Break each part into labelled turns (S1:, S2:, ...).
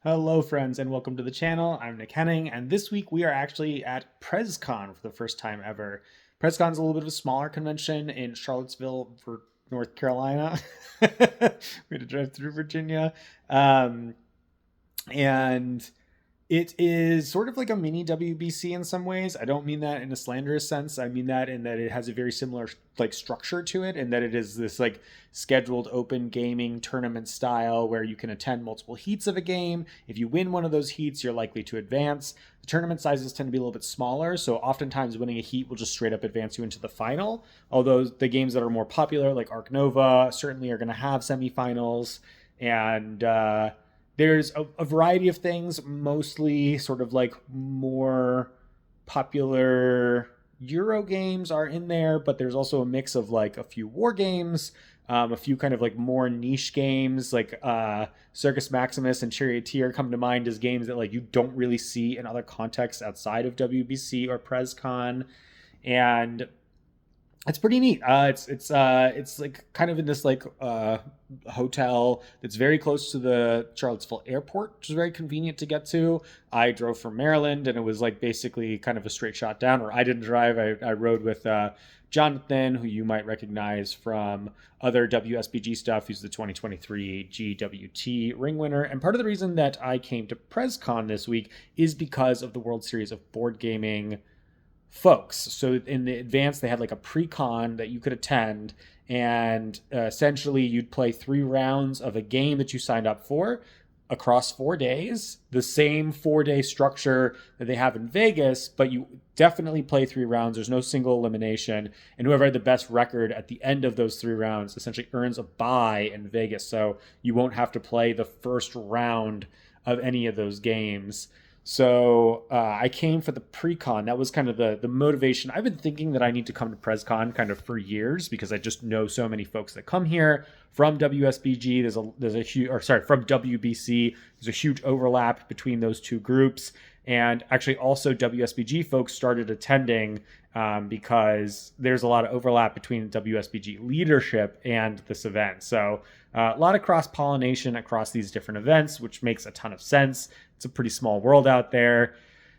S1: Hello, friends, and welcome to the channel. I'm Nick Henning, and this week we are actually at Prezcon for the first time ever. Prezcon's a little bit of a smaller convention in Charlottesville, for North Carolina. We had to drive through Virginia, um, and it is sort of like a mini WBC in some ways. I don't mean that in a slanderous sense. I mean that in that it has a very similar like structure to it, and that it is this like scheduled open gaming tournament style where you can attend multiple heats of a game. If you win one of those heats, you're likely to advance. The tournament sizes tend to be a little bit smaller, so oftentimes winning a heat will just straight up advance you into the final. Although the games that are more popular, like Arc Nova, certainly are going to have semifinals, and there's a variety of things, mostly sort of like more popular Euro games are in there, but there's also a mix of like a few war games, a few kind of like more niche games like Circus Maximus and Charioteer come to mind as games that like you don't really see in other contexts outside of WBC or PrezCon. And it's pretty neat. It's like kind of in this like hotel that's very close to the Charlottesville airport, which is very convenient to get to. I drove from Maryland, and it was like basically kind of a straight shot down. Or I didn't drive. I rode with Jonathan, who you might recognize from other WSBG stuff. He's the 2023 GWT ring winner. And part of the reason that I came to PrezCon this week is because of the World Series of Board Gaming folks. So in the advance, they had like a precon that you could attend, and essentially you'd play 3 rounds of a game that you signed up for across 4 days, the same 4-day structure that they have in Vegas, but you definitely play 3 rounds. There's no single elimination, and whoever had the best record at the end of those 3 rounds essentially earns a bye in Vegas. So you won't have to play the first round of any of those games. So I came for the precon. That was kind of the motivation. I've been thinking that I need to come to PrezCon kind of for years because I just know so many folks that come here from WSBG. There's a huge, or sorry, from WBC. There's a huge overlap between those two groups, and actually also WSBG folks started attending because there's a lot of overlap between WSBG leadership and this event. So a lot of cross pollination across these different events, which makes a ton of sense. It's a pretty small world out there.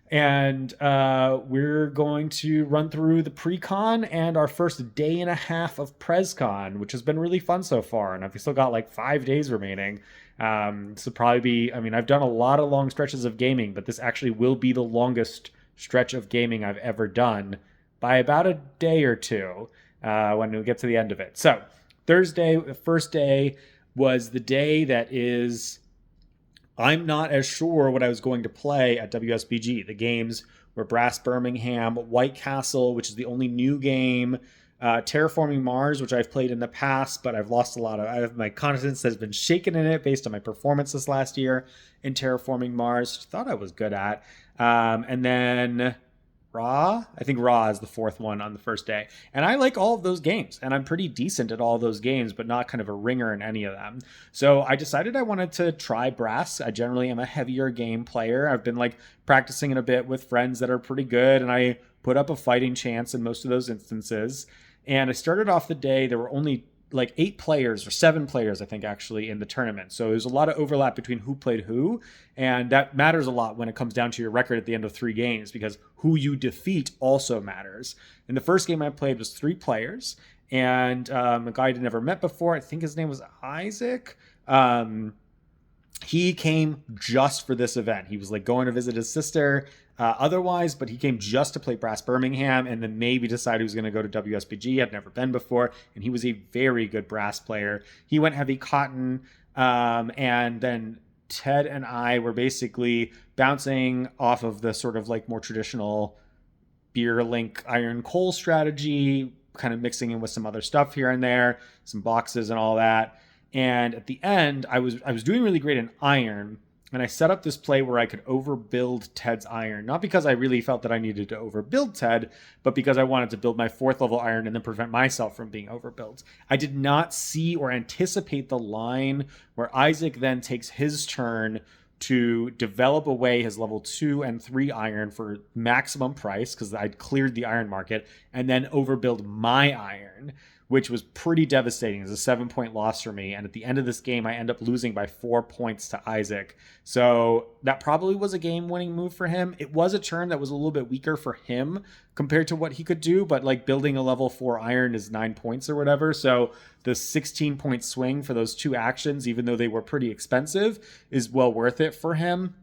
S1: And we're going to run through the pre-con and our first day and a half of PrezCon, which has been really fun so far. And I've still got like 5 days remaining. This will probably be, I mean, I've done a lot of long stretches of gaming, but this actually will be the longest stretch of gaming I've ever done by about a day or two when we get to the end of it. So Thursday, the first day, was the day that is, I'm not as sure what I was going to play at WSBG. The games were Brass Birmingham, White Castle, which is the only new game, Terraforming Mars, which I've played in the past, but I've lost a lot of my confidence has been shaken in it based on my performance this last year in Terraforming Mars, which I thought I was good at. And then Raw. I think Raw is the fourth one on the first day. And I like all of those games, and I'm pretty decent at all of those games, but not kind of a ringer in any of them. So I decided I wanted to try Brass. I generally am a heavier game player. I've been like practicing it a bit with friends that are pretty good, and I put up a fighting chance in most of those instances. And I started off the day, there were only like 8 players or 7 players, I think, actually in the tournament. So there's a lot of overlap between who played who. And that matters a lot when it comes down to your record at the end of 3 games, because who you defeat also matters. And the first game I played was 3 players, and a guy I'd never met before. I think his name was Isaac. He came just for this event. He was like going to visit his sister otherwise, but he came just to play Brass Birmingham, and then maybe decided he was going to go to WSBG. I've never been before, and he was a very good brass player. He went heavy cotton, and then Ted and I were basically bouncing off of the sort of like more traditional beer link iron coal strategy, kind of mixing in with some other stuff here and there, some boxes and all that. And at the end, I was doing really great in iron, and I set up this play where I could overbuild Ted's iron. Not because I really felt that I needed to overbuild Ted, but because I wanted to build my 4th level iron and then prevent myself from being overbuilt. I did not see or anticipate the line where Isaac then takes his turn to develop away his level 2 and 3 iron for maximum price, because I'd cleared the iron market, and then overbuild my iron, which was pretty devastating. It was a 7-point loss for me. And at the end of this game, I end up losing by 4 points to Isaac. So that probably was a game-winning move for him. It was a turn that was a little bit weaker for him compared to what he could do, but like building a level 4 iron is 9 points or whatever. So the 16-point swing for those 2 actions, even though they were pretty expensive, is well worth it for him.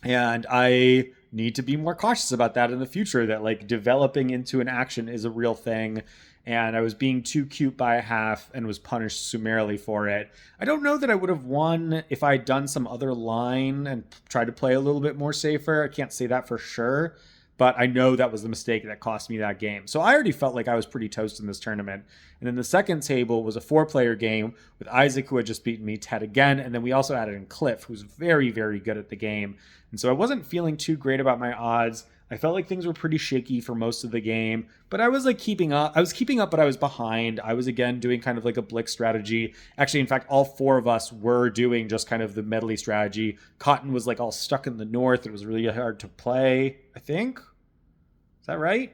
S1: And I need to be more cautious about that in the future, that like developing into an action is a real thing. And I was being too cute by a half and was punished summarily for it. I don't know that I would have won if I'd done some other line and tried to play a little bit more safer. I can't say that for sure, but I know that was the mistake that cost me that game. So I already felt like I was pretty toast in this tournament. And then the second table was a 4-player game with Isaac, who had just beaten me, Ted again. And then we also added in Cliff, who's very, very good at the game. And so I wasn't feeling too great about my odds. I felt like things were pretty shaky for most of the game, but I was like keeping up. I was keeping up, but I was behind. I was again doing kind of like a Blick strategy. Actually, in fact, all 4 of us were doing just kind of the medley strategy. Cotton was like all stuck in the north. It was really hard to play, I think. Is that right?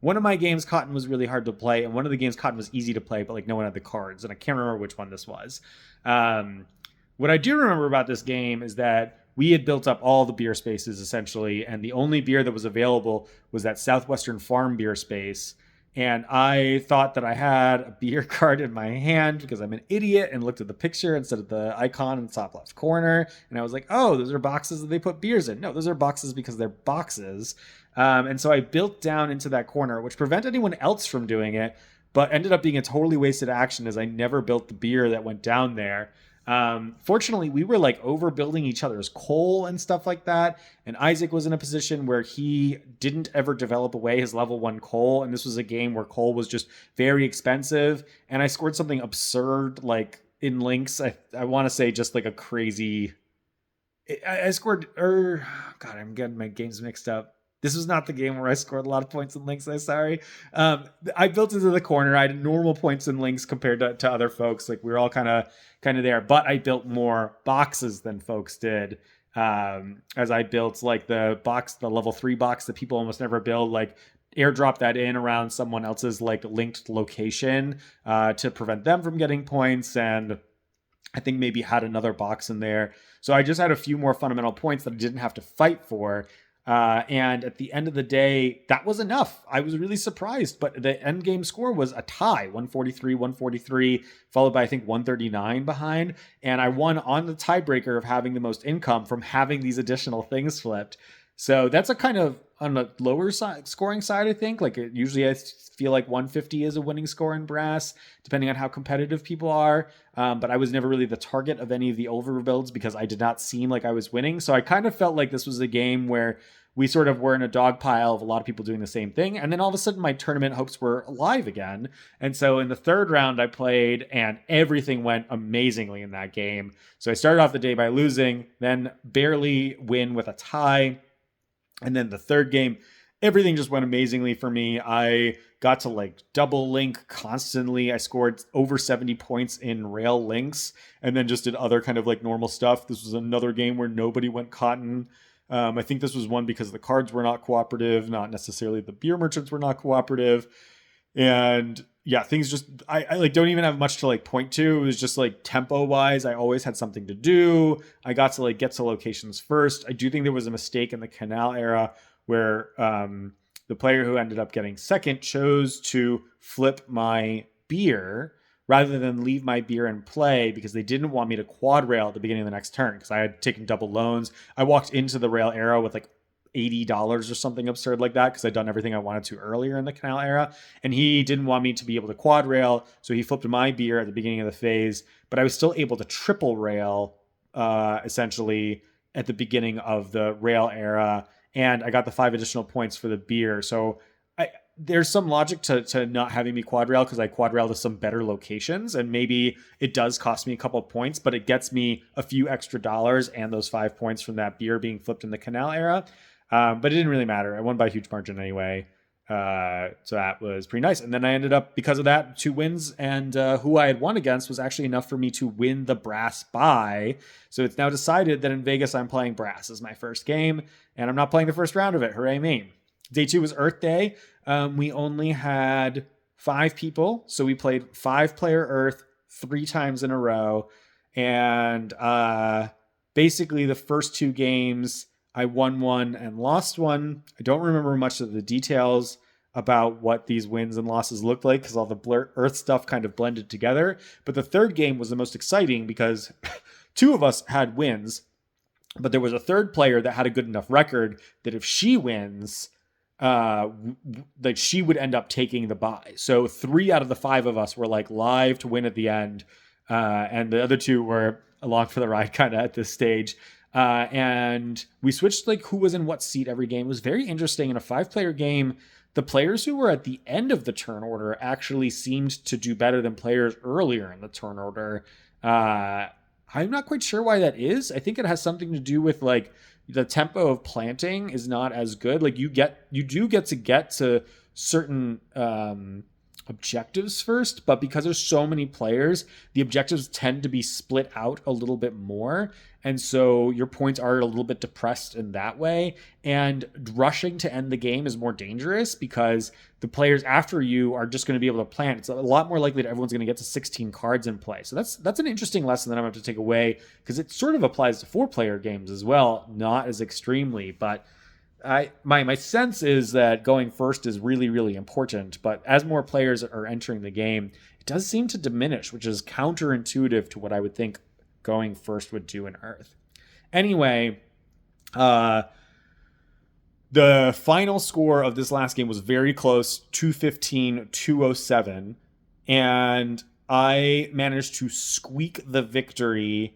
S1: One of my games, Cotton was really hard to play, and one of the games, Cotton was easy to play, but like no one had the cards, and I can't remember which one this was. What I do remember about this game is that we had built up all the beer spaces essentially, and the only beer that was available was that Southwestern Farm beer space. And I thought that I had a beer card in my hand because I'm an idiot and looked at the picture instead of the icon in the top left corner. And I was like, oh, those are boxes that they put beers in. No, those are boxes because they're boxes. And so I built down into that corner, which prevented anyone else from doing it, but ended up being a totally wasted action as I never built the beer that went down there. Fortunately, we were like overbuilding each other's coal and stuff like that. And Isaac was in a position where he didn't ever develop away his level 1 coal. And this was a game where coal was just very expensive. And I scored something absurd, like in links. I want to say just like a crazy, I scored, God, I'm getting my games mixed up. This was not the game where I scored a lot of points in links. I'm sorry. I built into the corner. I had normal points in links compared to other folks. Like we were all kind of there, but I built more boxes than folks did. As I built like the level 3 box that people almost never build, like airdrop that in around someone else's like linked location to prevent them from getting points. And I think maybe had another box in there. So I just had a few more fundamental points that I didn't have to fight for. And at the end of the day, that was enough. I was really surprised, but the end game score was a tie, 143, followed by, I think, 139 behind. And I won on the tiebreaker of having the most income from having these additional things flipped. So that's a kind of on the lower scoring side, I think. Like usually I feel like 150 is a winning score in brass, depending on how competitive people are. But I was never really the target of any of the overbuilds because I did not seem like I was winning. So I kind of felt like this was a game where we sort of were in a dog pile of a lot of people doing the same thing. And then all of a sudden my tournament hopes were alive again. And so in the third round I played and everything went amazingly in that game. So I started off the day by losing, then barely win with a tie. And then the third game, everything just went amazingly for me. I got to like double link constantly. I scored over 70 points in rail links and then just did other kind of like normal stuff. This was another game where nobody went cotton. I think this was one because the cards were not cooperative, not necessarily the beer merchants were not cooperative. And yeah, things just, I like don't even have much to like point to. It was just like tempo wise, I always had something to do. I got to like get to locations first. I do think there was a mistake in the Canal era where the player who ended up getting second chose to flip my beer rather than leave my beer in play because they didn't want me to quad rail at the beginning of the next turn because I had taken double loans. I walked into the rail era with like $80 or something absurd like that because I'd done everything I wanted to earlier in the Canal era, and he didn't want me to be able to quad rail, so he flipped my beer at the beginning of the phase, but I was still able to triple rail essentially at the beginning of the rail era, and I got the 5 additional points for the beer. So there's some logic to not having me quad rail because I quad rail to some better locations, and maybe it does cost me a couple of points, but it gets me a few extra dollars and those 5 points from that beer being flipped in the Canal era. But it didn't really matter. I won by a huge margin anyway. So that was pretty nice. And then I ended up, because of that, 2 wins, and who I had won against was actually enough for me to win the brass buy. So it's now decided that in Vegas I'm playing brass as my first game, and I'm not playing the first round of it. Hooray me. Day 2 was Earth Day. We only had 5 people. So we played 5-player Earth 3 times in a row. And basically, the first 2 games, I won one and lost one. I don't remember much of the details about what these wins and losses looked like because all the Earth stuff kind of blended together. But the third game was the most exciting because 2 of us had wins, but there was a third player that had a good enough record that if she wins, like she would end up taking the bye. So 3 out of the 5 of us were like live to win at the end, and the other 2 were along for the ride kind of at this stage. And we switched like who was in what seat every game. It was very interesting. In a 5-player game, the players who were at the end of the turn order actually seemed to do better than players earlier in the turn order. I'm not quite sure why that is. I think it has something to do with like the tempo of planting is not as good. Like you do get to certain objectives first, but because there's so many players, the objectives tend to be split out a little bit more. And so your points are a little bit depressed in that way. And rushing to end the game is more dangerous because the players after you are just going to be able to plant. It's a lot more likely that everyone's going to get to 16 cards in play. So that's an interesting lesson that I'm going to have to take away because it sort of applies to 4-player games as well, not as extremely, but my sense is that going first is really, really important, but as more players are entering the game, it does seem to diminish, which is counterintuitive to what I would think going first would do in Earth. Anyway, the final score of this last game was very close, 215-207, and I managed to squeak the victory.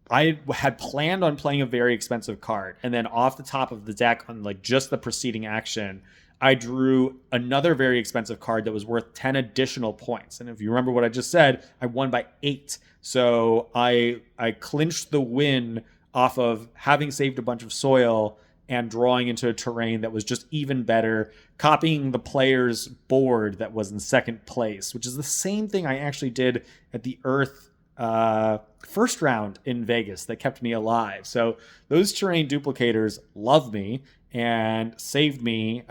S1: I had planned on playing a very expensive card, and then off the top of the deck on like just the preceding action, I drew another very expensive card that was worth 10 additional points. And if you remember what I just said, I won by 8. So I clinched the win off of having saved a bunch of soil and drawing into a terrain that was just even better, copying the player's board that was in second place, which is the same thing I actually did at the Earth first round in Vegas that kept me alive. So those terrain duplicators love me and saved me.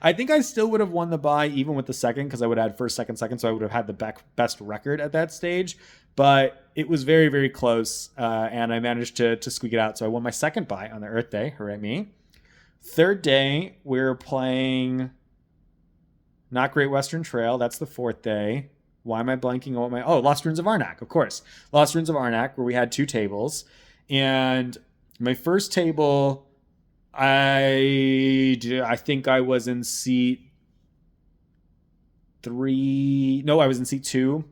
S1: I think I still would have won the bye even with the second because I would have had first, second, so I would have had the best record at that stage. But it was very, very close, and I managed to squeak it out. So I won my second bye on the Earth Day. Hooray me. Third day, we're playing not Great Western Trail. That's the 4th day. Why am I blanking on Lost Ruins of Arnak, of course. Lost Ruins of Arnak, where we had 2 tables. And my first table, I think I was in seat 3. No, I was in seat 2,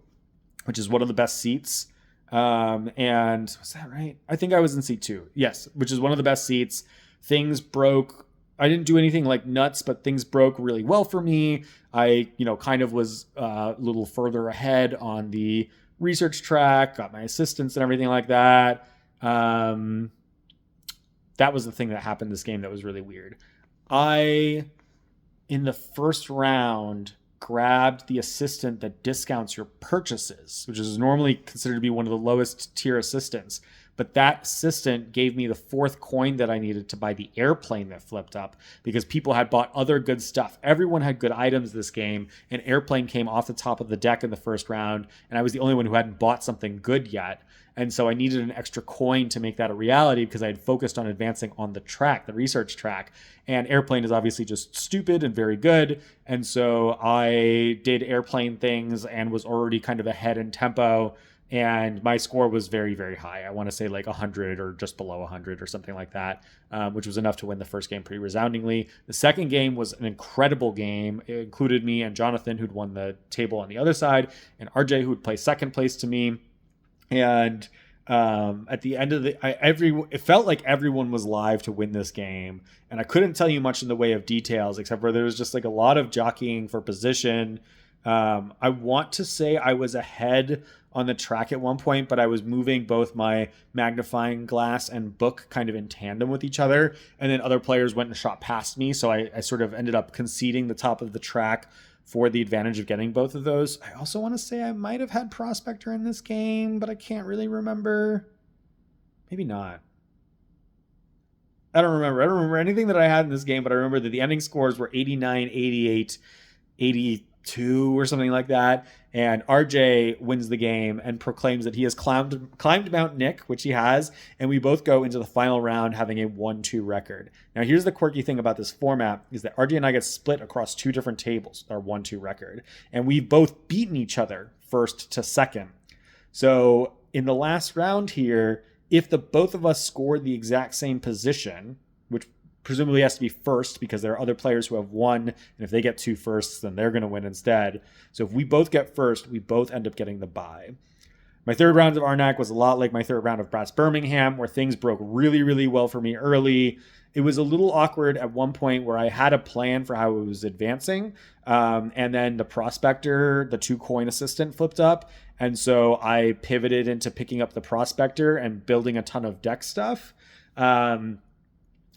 S1: which is one of the best seats. And was that right? I think I was in seat 2. Yes, which is one of the best seats. Things broke. I didn't do anything like nuts, but things broke really well for me. I, kind of was a little further ahead on the research track, got my assistants and everything like that. That was the thing that happened this game that was really weird. In the first round, grabbed the assistant that discounts your purchases, which is normally considered to be one of the lowest tier assistants. But that assistant gave me the 4th coin that I needed to buy the airplane that flipped up because people had bought other good stuff. Everyone had good items this game. An airplane came off the top of the deck in the first round, and I was the only one who hadn't bought something good yet. And so I needed an extra coin to make that a reality because I had focused on advancing on the track, the research track. And airplane is obviously just stupid and very good. And so I did airplane things and was already kind of ahead in tempo. And my score was very, very high. I want to say like 100 or just below 100 or something like that, which was enough to win the first game pretty resoundingly. The second game was an incredible game. It included me and Jonathan, who'd won the table on the other side, and RJ, who would play second place to me. And at the end of it felt like everyone was live to win this game. And I couldn't tell you much in the way of details, except for there was just like a lot of jockeying for position. I want to say I was ahead on the track at one point, but I was moving both my magnifying glass and book kind of in tandem with each other. And then other players went and shot past me. So I sort of ended up conceding the top of the track for the advantage of getting both of those. I also want to say I might have had Prospector in this game, but I can't really remember. Maybe not. I don't remember anything that I had in this game, but I remember that the ending scores were 89, 88, 80, 2 or something like that. And RJ wins the game and proclaims that he has climbed Mount Nick, which he has, and we both go into the final round having a 1-2 record. Now, here's the quirky thing about this format is that RJ and I get split across 2 different tables, our 1-2 record, and we've both beaten each other first to second. So in the last round here, if the both of us scored the exact same position, which presumably has to be first because there are other players who have won, and if they get 2 firsts, then they're going to win instead. So if we both get first, we both end up getting the bye. My third round of Arnak was a lot like my third round of Brass Birmingham, where things broke really, really well for me early. It was a little awkward at one point where I had a plan for how it was advancing, and then the prospector, the 2 coin assistant, flipped up, and so I pivoted into picking up the prospector and building a ton of deck stuff.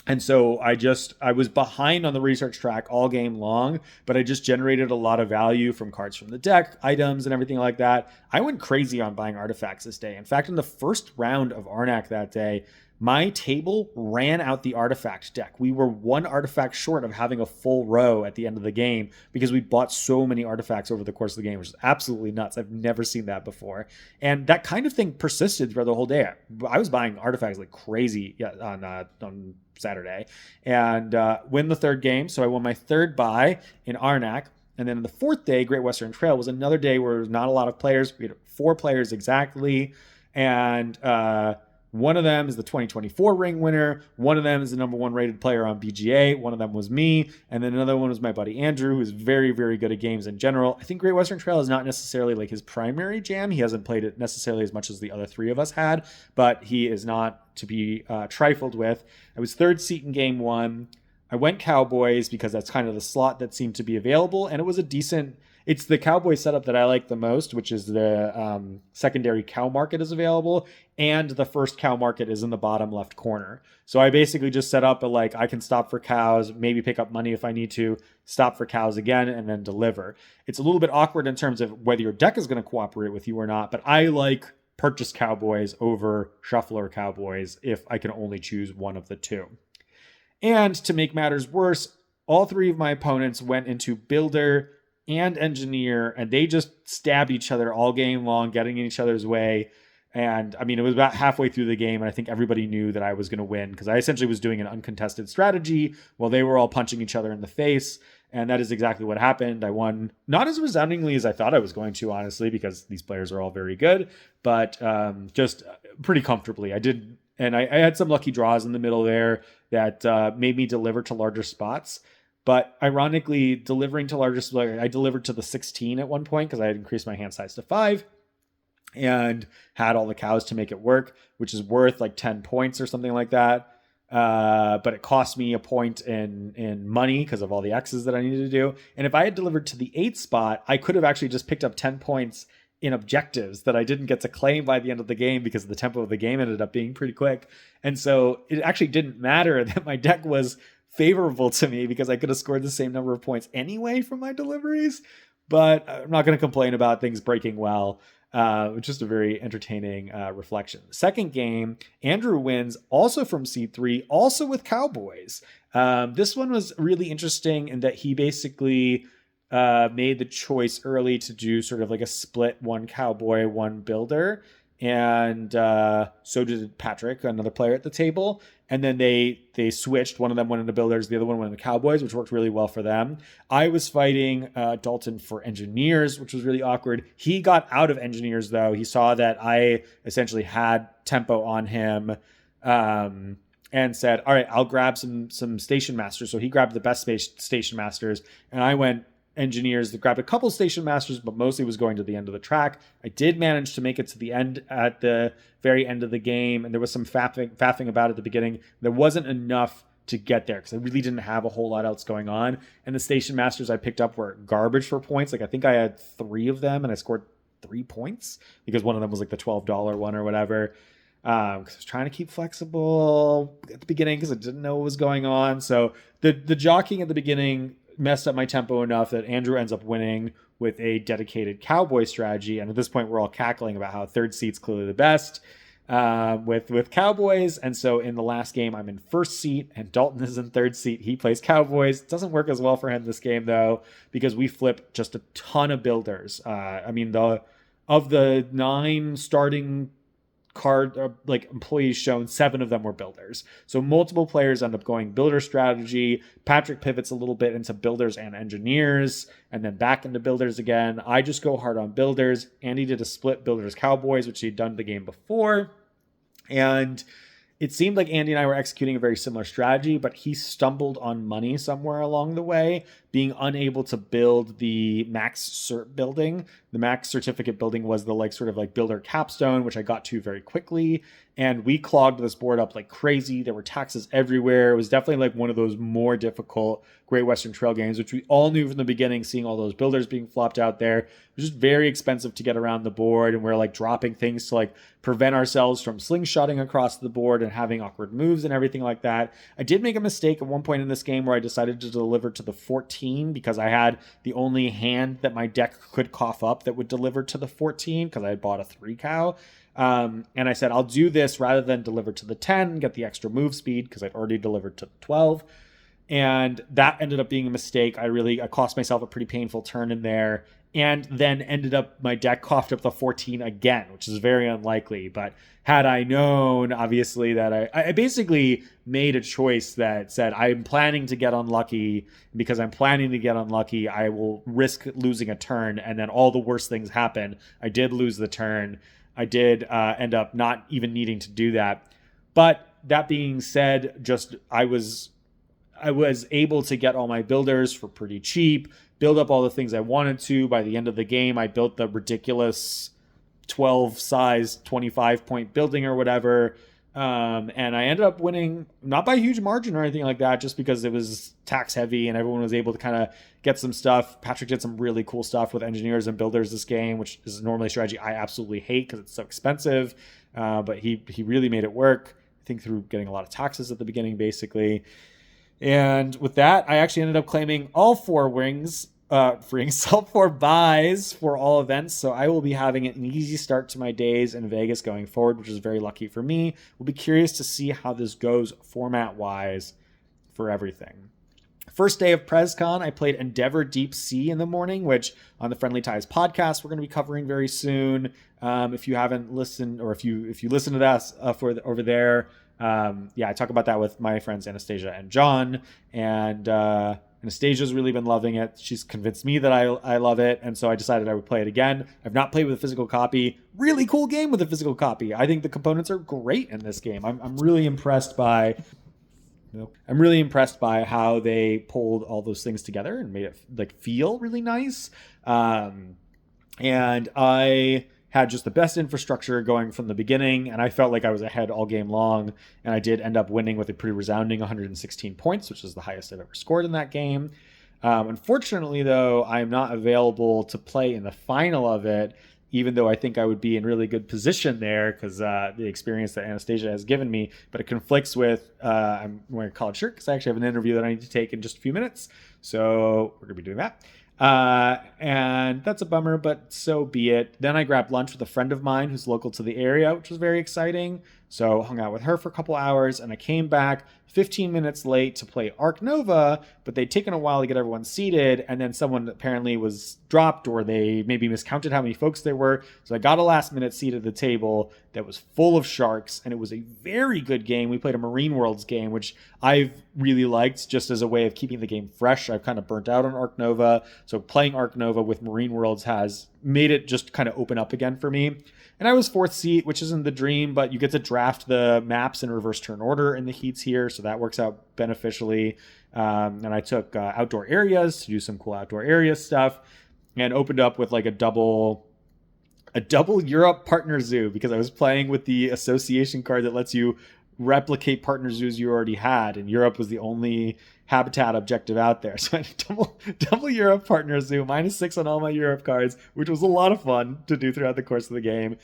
S1: And so I was behind on the research track all game long, but I just generated a lot of value from cards from the deck, items, and everything like that. I went crazy on buying artifacts this day. In fact, in the first round of Arnak that day, my table ran out the artifact deck. We were 1 artifact short of having a full row at the end of the game because we bought so many artifacts over the course of the game, which is absolutely nuts. I've never seen that before. And that kind of thing persisted throughout the whole day. I was buying artifacts like crazy on Saturday and win the third game. So I won my third buy in Arnak. And then the fourth day, Great Western Trail, was another day where there was not a lot of players. We had 4 players exactly. And one of them is the 2024 ring winner. One of them is the number 1 rated player on BGA. One of them was me. And then another one was my buddy Andrew, who's very, very good at games in general. I think Great Western Trail is not necessarily like his primary jam. He hasn't played it necessarily as much as the other 3 of us had, but he is not to be trifled with. I was 3rd seat in game 1. I went Cowboys because that's kind of the slot that seemed to be available. And it was it's the Cowboy setup that I like the most, which is the secondary cow market is available, and the first cow market is in the bottom left corner. So I basically just set up I can stop for cows, maybe pick up money if I need to, stop for cows again, and then deliver. It's a little bit awkward in terms of whether your deck is going to cooperate with you or not, but I like purchase Cowboys over shuffler Cowboys if I can only choose one of the 2. And to make matters worse, all 3 of my opponents went into Builder and Engineer, and they just stabbed each other all game long, getting in each other's way. And I mean, it was about halfway through the game, and I think everybody knew that I was going to win because I essentially was doing an uncontested strategy while they were all punching each other in the face. And that is exactly what happened. I won not as resoundingly as I thought I was going to, honestly, because these players are all very good, but just pretty comfortably. I had some lucky draws in the middle there that made me deliver to larger spots. But ironically, delivering to larger spots, I delivered to the 16 at one point because I had increased my hand size to 5 and had all the cows to make it work, which is worth like 10 points or something like that. But it cost me a point in money because of all the X's that I needed to do. And if I had delivered to the 8th spot, I could have actually just picked up 10 points in objectives that I didn't get to claim by the end of the game because the tempo of the game ended up being pretty quick. And so it actually didn't matter that my deck was favorable to me because I could have scored the same number of points anyway from my deliveries. But I'm not going to complain about things breaking well. It's just a very entertaining reflection. The second game, Andrew wins also from C3, also with Cowboys. This one was really interesting in that he basically made the choice early to do sort of like a split 1 Cowboy, 1 Builder. And so did Patrick, another player at the table. And then they switched. One of them went into Builders, the other one went into Cowboys, which worked really well for them. I was fighting Dalton for Engineers, which was really awkward. He got out of Engineers, though. He saw that I essentially had tempo on him and said, all right, I'll grab some Station Masters. So he grabbed the best Station Masters, and I went Engineers that grabbed a couple Station Masters, but mostly was going to the end of the track. I did manage to make it to the end at the very end of the game, and there was some faffing about at the beginning. There wasn't enough to get there because I really didn't have a whole lot else going on. And the Station Masters I picked up were garbage for points. Like I think I had 3 of them, and I scored 3 points because one of them was like the $12 one or whatever. Because I was trying to keep flexible at the beginning because I didn't know what was going on. So the jockeying at the beginning messed up my tempo enough that Andrew ends up winning with a dedicated Cowboy strategy. And at this point, we're all cackling about how 3rd seat's clearly the best. with Cowboys. And so in the last game, I'm in first seat and Dalton is in third seat. He plays Cowboys. It doesn't work as well for him this game, though, because we flip just a ton of builders. Of the 9 starting card employees shown, 7 of them were builders. So multiple players end up going builder strategy. Patrick pivots a little bit into builders and engineers and then back into builders again. I just go hard on builders. Andy did a split builders Cowboys, which he'd done the game before. And it seemed like Andy and I were executing a very similar strategy, but he stumbled on money somewhere along the way, being unable to build the max cert building. The max certificate building was the builder capstone, which I got to very quickly. And we clogged this board up like crazy. There were taxes everywhere. It was definitely like one of those more difficult Great Western Trail games, which we all knew from the beginning, seeing all those builders being flopped out there. It was just very expensive to get around the board. And we're like dropping things to like prevent ourselves from slingshotting across the board and having awkward moves and everything like that. I did make a mistake at one point in this game where I decided to deliver to the 14 because I had the only hand that my deck could cough up that would deliver to the 14 because I had bought a 3 cow. And I said, I'll do this rather than deliver to the 10 and get the extra move speed because I'd already delivered to the 12. And that ended up being a mistake. I cost myself a pretty painful turn in there, and then ended up, my deck coughed up the 14 again, which is very unlikely. But had I known, obviously, that I basically made a choice that said, I'm planning to get unlucky. Because I'm planning to get unlucky, I will risk losing a turn, and then all the worst things happen. I did lose the turn. I did end up not even needing to do that. But that being said, I was able to get all my builders for pretty cheap, build up all the things I wanted to. By the end of the game, I built the ridiculous 12 size, 25 point building or whatever. And I ended up winning, not by a huge margin or anything like that, just because it was tax heavy and everyone was able to kind of get some stuff. Patrick did some really cool stuff with engineers and builders this game, which is normally a strategy I absolutely hate because it's so expensive. But he really made it work, I think, through getting a lot of taxes at the beginning, basically. And with that, I actually ended up claiming all 4 all 4 buys for all events. So I will be having an easy start to my days in Vegas going forward, which is very lucky for me. We'll be curious to see how this goes format-wise for everything. First day of Prezcon, I played Endeavor Deep Sea in the morning, which on the Friendly Ties podcast, we're going to be covering very soon. If you haven't listened, or if you listen to that over there, I talk about that with my friends Anastasia and John, and Anastasia's really been loving it. She's convinced me that I love it, and so I decided I would play it again. I've not played with a physical copy. Really cool game with a physical copy. I think the components are great in this game. I'm really impressed by how they pulled all those things together and made it feel really nice. And I had just the best infrastructure going from the beginning, and I felt like I was ahead all game long, and I did end up winning with a pretty resounding 116 points, which is the highest I've ever scored in that game. Unfortunately, though, I am not available to play in the final of it, even though I think I would be in really good position there because the experience that Anastasia has given me, but it conflicts with, I'm wearing a collared shirt because I actually have an interview that I need to take in just a few minutes, so we're going to be doing that. And that's a bummer, but so be it. Then I grabbed lunch with a friend of mine who's local to the area, which was very exciting. So hung out with her for a couple hours, and I came back 15 minutes late to play Arc Nova, but they'd taken a while to get everyone seated, and then someone apparently was dropped, or they maybe miscounted how many folks there were. So I got a last minute seat at the table that was full of sharks, and it was a very good game. We played a Marine Worlds game, which I've really liked just as a way of keeping the game fresh. I've kind of burnt out on Arc Nova, so playing Arc Nova with Marine Worlds has made it just kind of open up again for me. And I was 4th seat, which isn't the dream, but you get to draft the maps in reverse turn order in the heats here, so that works out beneficially. And I took outdoor areas to do some cool outdoor area stuff, and opened up with like a double Europe partner zoo, because I was playing with the association card that lets you replicate partner zoos you already had, and Europe was the only habitat objective out there. So I had double Europe partner zoo, -6 on all my Europe cards, which was a lot of fun to do throughout the course of the game.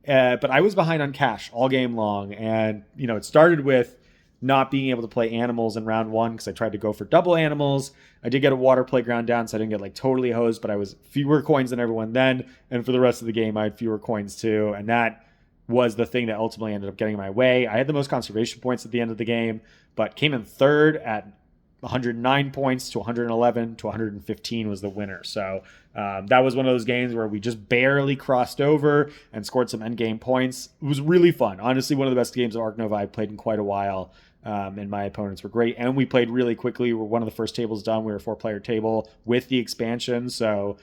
S1: But I was behind on cash all game long, and it started with not being able to play animals in round 1 because I tried to go for double animals. I did get a water playground down, so I didn't get like totally hosed, but I was fewer coins than everyone then, and for the rest of the game I had fewer coins too, and that was the thing that ultimately ended up getting my way. I had the most conservation points at the end of the game, but came in third at 109 points to 111 to 115 was the winner. So that was one of those games where we just barely crossed over and scored some endgame points. It was really fun. Honestly, one of the best games of Ark Nova I've played in quite a while. And my opponents were great. And we played really quickly. We're one of the first tables done. We were a 4-player table with the expansion. So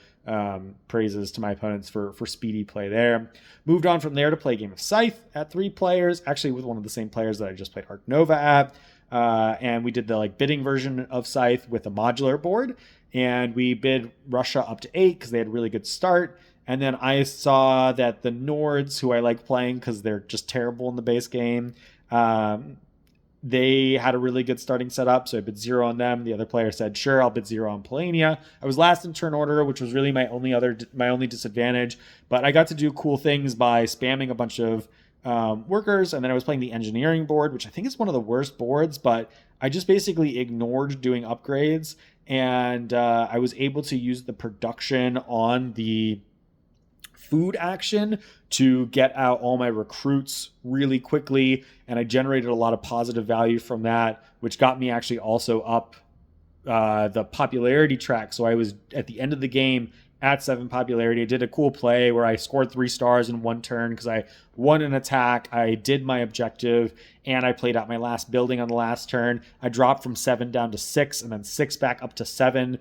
S1: praises to my opponents for speedy play there. Moved on from there to play a game of Scythe at 3 players, actually with one of the same players that I just played Ark Nova at. And we did the bidding version of Scythe with a modular board. And we bid Russia up to 8 because they had a really good start. And then I saw that the Nords, who I like playing because they're just terrible in the base game, they had a really good starting setup, so I bid 0 on them. The other player said, sure, I'll bid 0 on Polania. I was last in turn order, which was really my only disadvantage, but I got to do cool things by spamming a bunch of workers, and then I was playing the engineering board, which I think is one of the worst boards, but I just basically ignored doing upgrades, and I was able to use the production on the food action to get out all my recruits really quickly, and I generated a lot of positive value from that, which got me actually also up the popularity track. So I was at the end of the game at 7 popularity. I did a cool play where I scored 3 stars in 1 turn because I won an attack, I did my objective, and I played out my last building on the last turn. I dropped from 7 down to 6 and then 6 back up to 7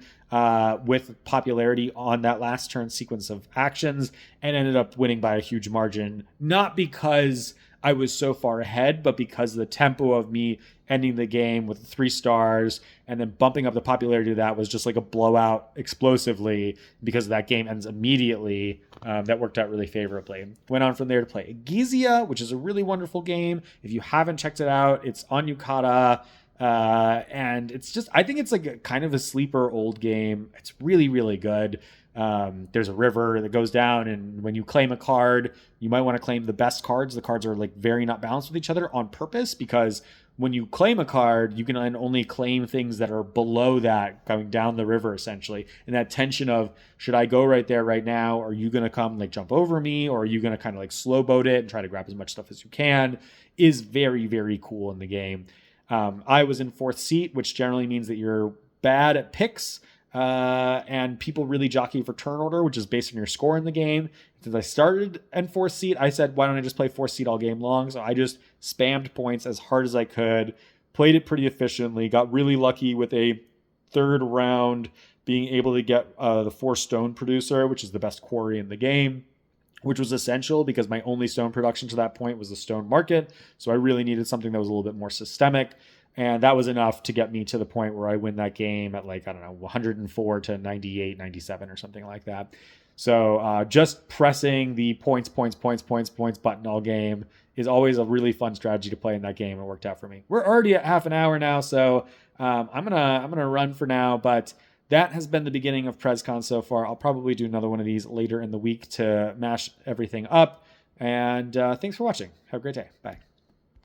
S1: with popularity on that last turn sequence of actions, and ended up winning by a huge margin, not because I was so far ahead, but because of the tempo of me ending the game with 3 stars and then bumping up the popularity of that was just like a blowout explosively. Because that game ends immediately, that worked out really favorably. Went on from there to play Gizia, which is a really wonderful game. If you haven't checked it out, it's on Yukata. And it's just, I think it's like a kind of a sleeper old game. It's really, really good. There's a river that goes down, and when you claim a card, you might want to claim the best cards. The cards are very not balanced with each other on purpose, because when you claim a card, you can only claim things that are below that going down the river, essentially. And that tension of, should I go right there right now? Are you going to come jump over me? Or are you going to kind of slow boat it and try to grab as much stuff as you can? Is very, very cool in the game. I was in 4th seat, which generally means that you're bad at picks. And people really jockey for turn order, which is based on your score in the game. Since I started in 4th seat, I said, why don't I just play 4th seat all game long? So I just spammed points as hard as I could, played it pretty efficiently, got really lucky with a 3rd round being able to get the 4 stone producer, which is the best quarry in the game, which was essential because my only stone production to that point was the stone market. So I really needed something that was a little bit more systemic. And that was enough to get me to the point where I win that game at 104 to 98, 97 or something like that. So just pressing the points button all game is always a really fun strategy to play in that game. It worked out for me. We're already at half an hour now, so I'm gonna run for now. But that has been the beginning of Prezcon so far. I'll probably do another one of these later in the week to mash everything up. And thanks for watching. Have a great day. Bye.